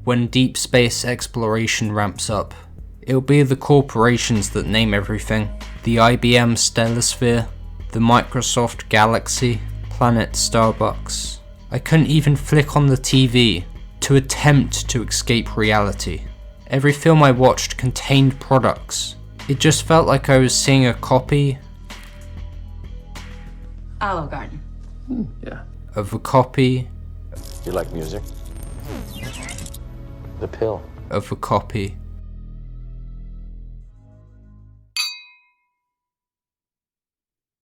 When deep space exploration ramps up, it'll be the corporations that name everything. The IBM Stellarsphere, the Microsoft Galaxy, Planet Starbucks. I couldn't even flick on the TV to attempt to escape reality. Every film I watched contained products. It just felt like I was seeing a copy Olive Garden. Yeah. of a copy You like music? The pill. of a copy.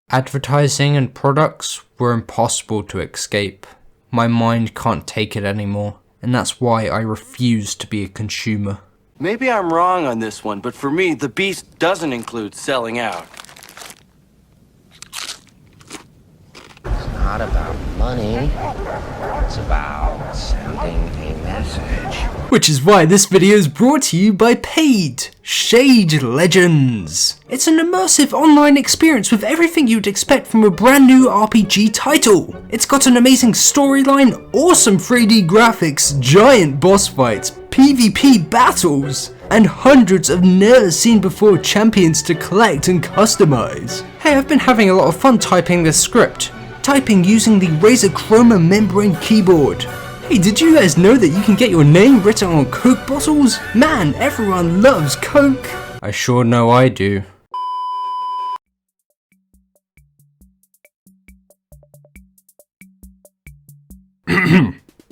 Advertising and products were impossible to escape. My mind can't take it anymore, and that's why I refuse to be a consumer. Maybe I'm wrong on this one, but for me, the beast doesn't include selling out. It's not about money. It's about sending a message. Which is why this video is brought to you by Paid Shade Legends. It's an immersive online experience with everything you'd expect from a brand new RPG title. It's got an amazing storyline, awesome 3D graphics, giant boss fights, PvP battles, and hundreds of never seen before champions to collect and customize. Hey, I've been having a lot of fun typing this script. Typing using the Razer Chroma membrane keyboard. Hey, did you guys know that you can get your name written on Coke bottles? Man, everyone loves Coke. I sure know I do.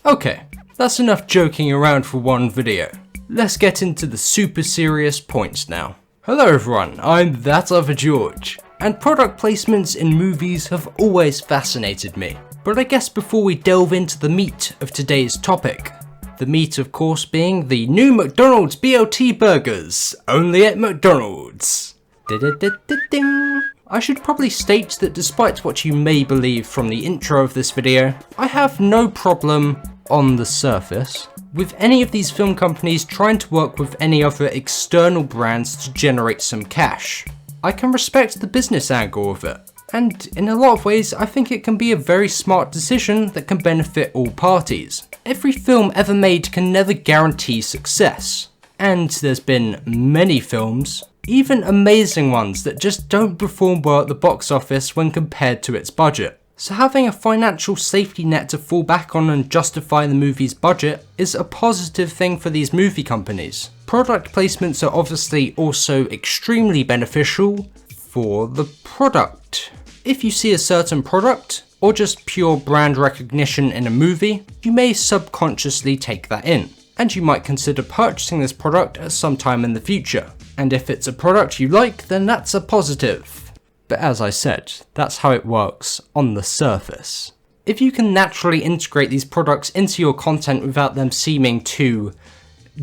Okay, that's enough joking around for one video. Let's get into the super serious points now. Hello everyone, I'm That Other George, and product placements in movies have always fascinated me. But I guess before we delve into the meat of today's topic, the meat of course being the new McDonald's BLT burgers, only at McDonald's. I should probably state that despite what you may believe from the intro of this video, I have no problem, on the surface, with any of these film companies trying to work with any other external brands to generate some cash. I can respect the business angle of it, and in a lot of ways I think it can be a very smart decision that can benefit all parties. Every film ever made can never guarantee success, and there's been many films, even amazing ones, that just don't perform well at the box office when compared to its budget. So having a financial safety net to fall back on and justify the movie's budget is a positive thing for these movie companies. Product placements are obviously also extremely beneficial for the product. If you see a certain product, or just pure brand recognition in a movie, you may subconsciously take that in, and you might consider purchasing this product at some time in the future. And if it's a product you like, then that's a positive. But as I said, that's how it works on the surface. If you can naturally integrate these products into your content without them seeming too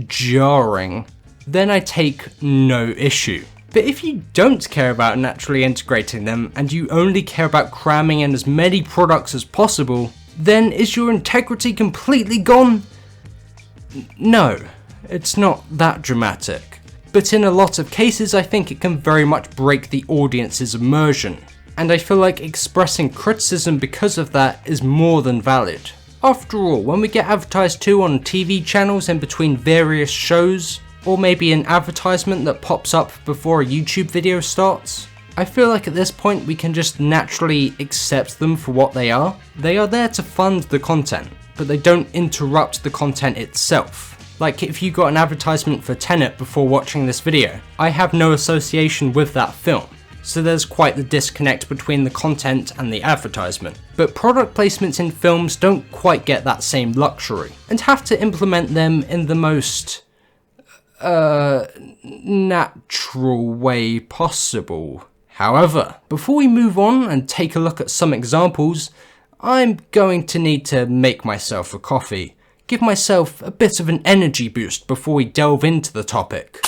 jarring, then I take no issue. But if you don't care about naturally integrating them, and you only care about cramming in as many products as possible, then is your integrity completely gone? No, it's not that dramatic. But in a lot of cases I think it can very much break the audience's immersion, and I feel like expressing criticism because of that is more than valid. After all, when we get advertised to on TV channels in between various shows, or maybe an advertisement that pops up before a YouTube video starts, I feel like at this point we can just naturally accept them for what they are. They are there to fund the content, but they don't interrupt the content itself. Like if you got an advertisement for Tenet before watching this video, I have no association with that film, so there's quite the disconnect between the content and the advertisement. But product placements in films don't quite get that same luxury, and have to implement them in the most natural way possible. However, before we move on and take a look at some examples, I'm going to need to make myself a coffee. Give myself a bit of an energy boost before we delve into the topic.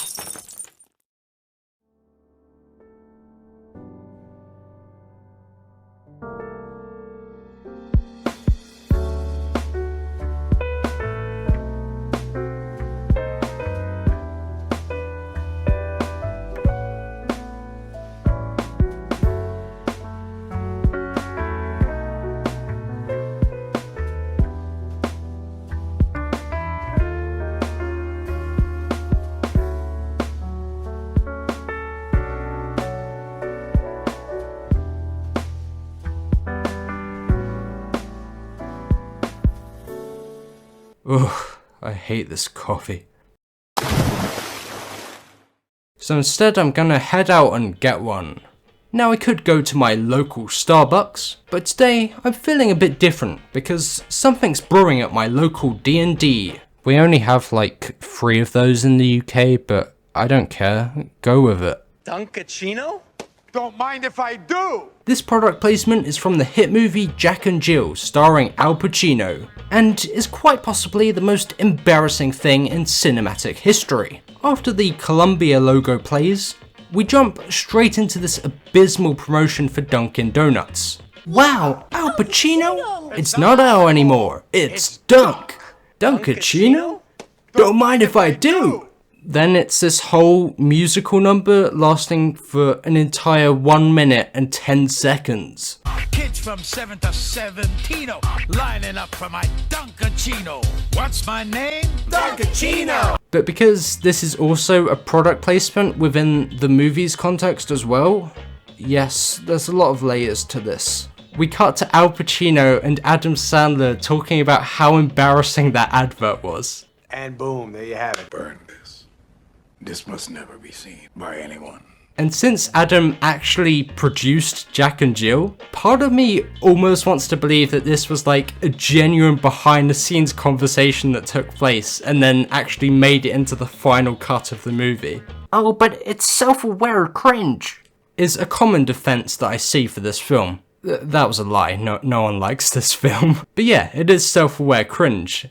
Ugh, I hate this coffee. So instead I'm gonna head out and get one. Now I could go to my local Starbucks, but today I'm feeling a bit different because something's brewing at my local D&D. We only have like 3 of those in the UK, but I don't care, go with it. Dunkaccino? Don't mind if I do! This product placement is from the hit movie Jack and Jill starring Al Pacino, and is quite possibly the most embarrassing thing in cinematic history. After the Columbia logo plays, we jump straight into this abysmal promotion for Dunkin' Donuts. Wow, Al Pacino? It's not Al anymore, it's Dunk! Dunkaccino? Don't mind if I do! Then it's this whole musical number lasting for an entire 1 minute and 10 seconds. Kids from 7 to 17 lining up for my dunkaccino. What's my name? Dunkaccino! But because this is also a product placement within the movie's context as well, yes, there's a lot of layers to this. We cut to Al Pacino and Adam Sandler talking about how embarrassing that advert was. And boom, there you have it. Burn this. This must never be seen by anyone. And since Adam actually produced Jack and Jill, part of me almost wants to believe that this was like a genuine behind the scenes conversation that took place and then actually made it into the final cut of the movie. Oh, but it's self-aware cringe, is a common defense that I see for this film. That was a lie, no one likes this film. But yeah, it is self-aware cringe.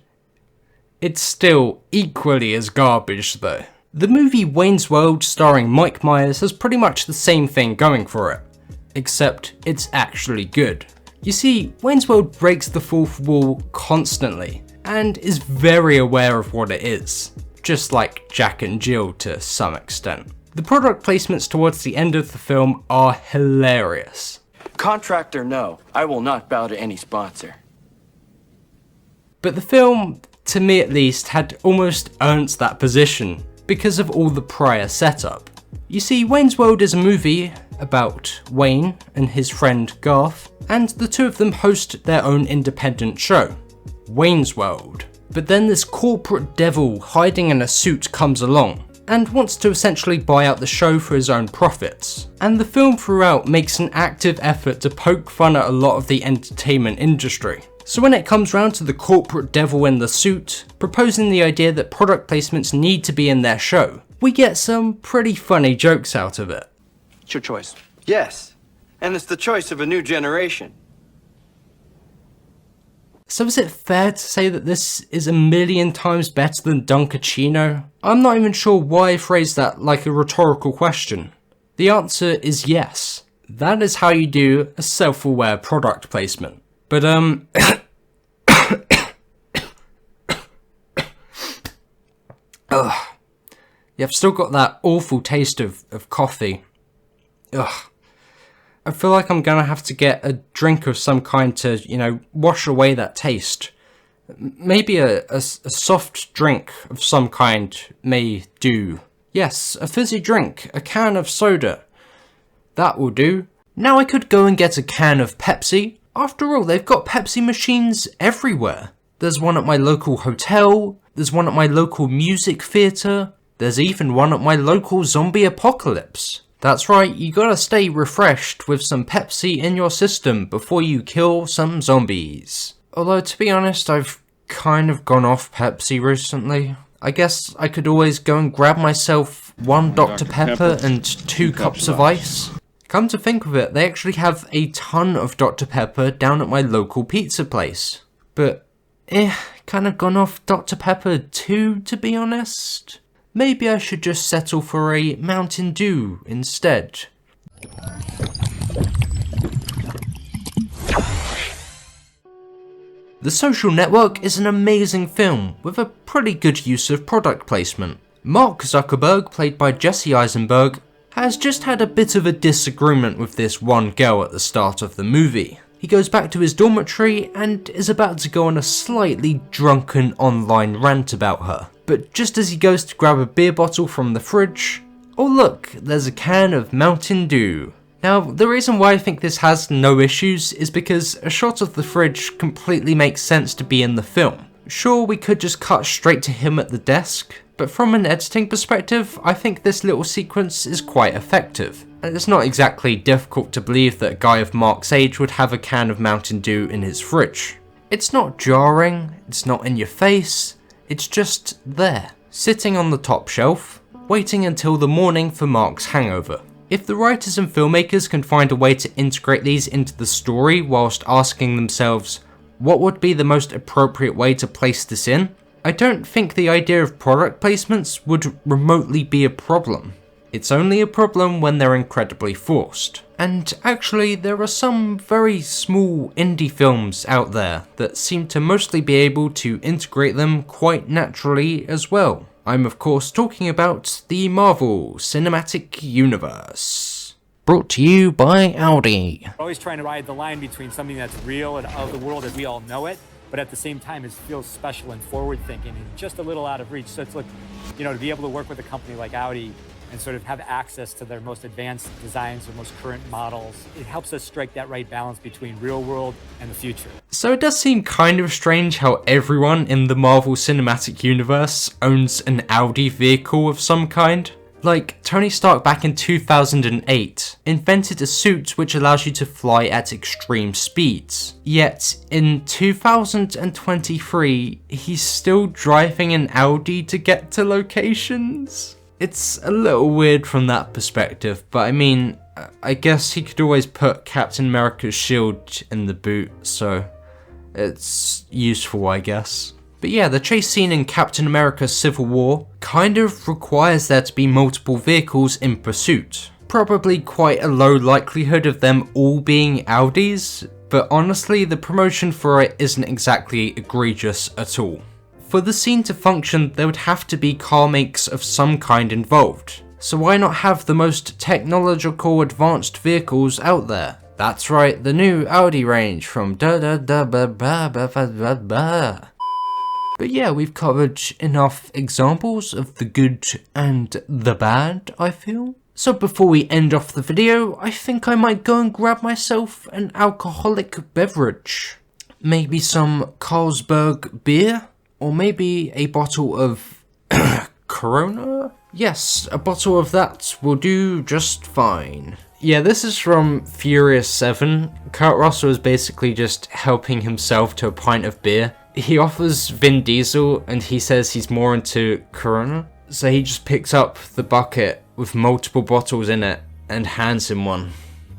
It's still equally as garbage though. The movie Wayne's World starring Mike Myers has pretty much the same thing going for it, except it's actually good. You see, Wayne's World breaks the fourth wall constantly, and is very aware of what it is, just like Jack and Jill to some extent. The product placements towards the end of the film are hilarious. Contract or no, I will not bow to any sponsor. But the film, to me at least, had almost earned that position because of all the prior setup. You see, Wayne's World is a movie about Wayne and his friend Garth, and the two of them host their own independent show, Wayne's World. But then this corporate devil hiding in a suit comes along, and wants to essentially buy out the show for his own profits. And the film throughout makes an active effort to poke fun at a lot of the entertainment industry. So when it comes round to the corporate devil in the suit, proposing the idea that product placements need to be in their show, we get some pretty funny jokes out of it. It's your choice. Yes, and it's the choice of a new generation. So is it fair to say that this is a million times better than Dunkaccino? I'm not even sure why I phrased that like a rhetorical question. The answer is yes. That is how you do a self-aware product placement. But ugh. Yeah, I've still got that awful taste of coffee. Ugh. I feel like I'm gonna have to get a drink of some kind to, wash away that taste. Maybe a soft drink of some kind may do. Yes, a fizzy drink, a can of soda. That will do. Now I could go and get a can of Pepsi. After all, they've got Pepsi machines everywhere. There's one at my local hotel, there's one at my local music theatre, there's even one at my local zombie apocalypse. That's right, you gotta stay refreshed with some Pepsi in your system before you kill some zombies. Although, to be honest, I've kind of gone off Pepsi recently. I guess I could always go and grab myself 1 Dr. Pepper and 2 cups of ice. Come to think of it, they actually have a ton of Dr. Pepper down at my local pizza place. But, kind of gone off Dr. Pepper too, to be honest. Maybe I should just settle for a Mountain Dew instead. The Social Network is an amazing film with a pretty good use of product placement. Mark Zuckerberg, played by Jesse Eisenberg, has just had a bit of a disagreement with this one girl at the start of the movie. He goes back to his dormitory and is about to go on a slightly drunken online rant about her. But just as he goes to grab a beer bottle from the fridge, oh look, there's a can of Mountain Dew. Now, the reason why I think this has no issues is because a shot of the fridge completely makes sense to be in the film. Sure, we could just cut straight to him at the desk, but from an editing perspective, I think this little sequence is quite effective. And it's not exactly difficult to believe that a guy of Mark's age would have a can of Mountain Dew in his fridge. It's not jarring, it's not in your face, it's just there, sitting on the top shelf, waiting until the morning for Mark's hangover. If the writers and filmmakers can find a way to integrate these into the story whilst asking themselves, what would be the most appropriate way to place this in? I don't think the idea of product placements would remotely be a problem. It's only a problem when they're incredibly forced. And actually, there are some very small indie films out there that seem to mostly be able to integrate them quite naturally as well. I'm of course talking about the Marvel Cinematic Universe. Brought to you by Audi. Always trying to ride the line between something that's real and of the world as we all know it, but at the same time it feels special and forward thinking and just a little out of reach. So it's like, to be able to work with a company like Audi and sort of have access to their most advanced designs, their most current models, it helps us strike that right balance between real world and the future. So it does seem kind of strange how everyone in the Marvel Cinematic Universe owns an Audi vehicle of some kind. Like, Tony Stark back in 2008 invented a suit which allows you to fly at extreme speeds. Yet, in 2023, he's still driving an Audi to get to locations? It's a little weird from that perspective, but I mean, I guess he could always put Captain America's shield in the boot, so it's useful, I guess. But yeah, the chase scene in Captain America Civil War kind of requires there to be multiple vehicles in pursuit. Probably quite a low likelihood of them all being Audis, but honestly the promotion for it isn't exactly egregious at all. For the scene to function, there would have to be car makes of some kind involved. So why not have the most technological advanced vehicles out there? That's right, the new Audi range from But yeah, we've covered enough examples of the good and the bad, I feel. So before we end off the video, I think I might go and grab myself an alcoholic beverage. Maybe some Carlsberg beer? Or maybe a bottle of Corona? Yes, a bottle of that will do just fine. Yeah, this is from Furious 7. Kurt Russell is basically just helping himself to a pint of beer. He offers Vin Diesel and he says he's more into Corona. So he just picks up the bucket with multiple bottles in it and hands him one.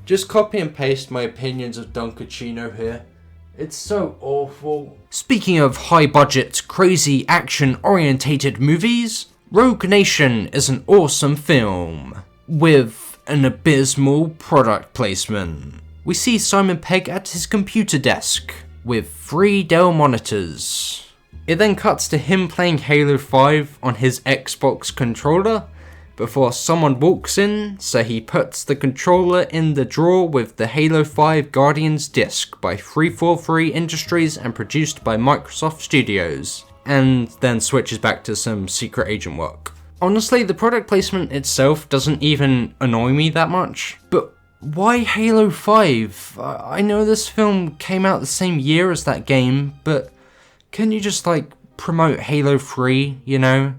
Just copy and paste my opinions of dunkaccino here. It's so awful. Speaking of high budget, crazy action orientated movies, Rogue Nation is an awesome film with an abysmal product placement. We see Simon Pegg at his computer desk with 3 Dell monitors. It then cuts to him playing Halo 5 on his Xbox controller before someone walks in, so he puts the controller in the drawer with the Halo 5 Guardians disc by 343 Industries and produced by Microsoft Studios, and then switches back to some secret agent work. Honestly, the product placement itself doesn't even annoy me that much, but why Halo 5? I know this film came out the same year as that game, but can you just promote Halo 3, you know?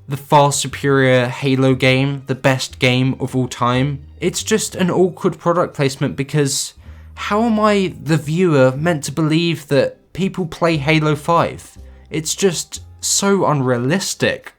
The far superior Halo game, the best game of all time. It's just an awkward product placement because how am I, the viewer, meant to believe that people play Halo 5? It's just so unrealistic.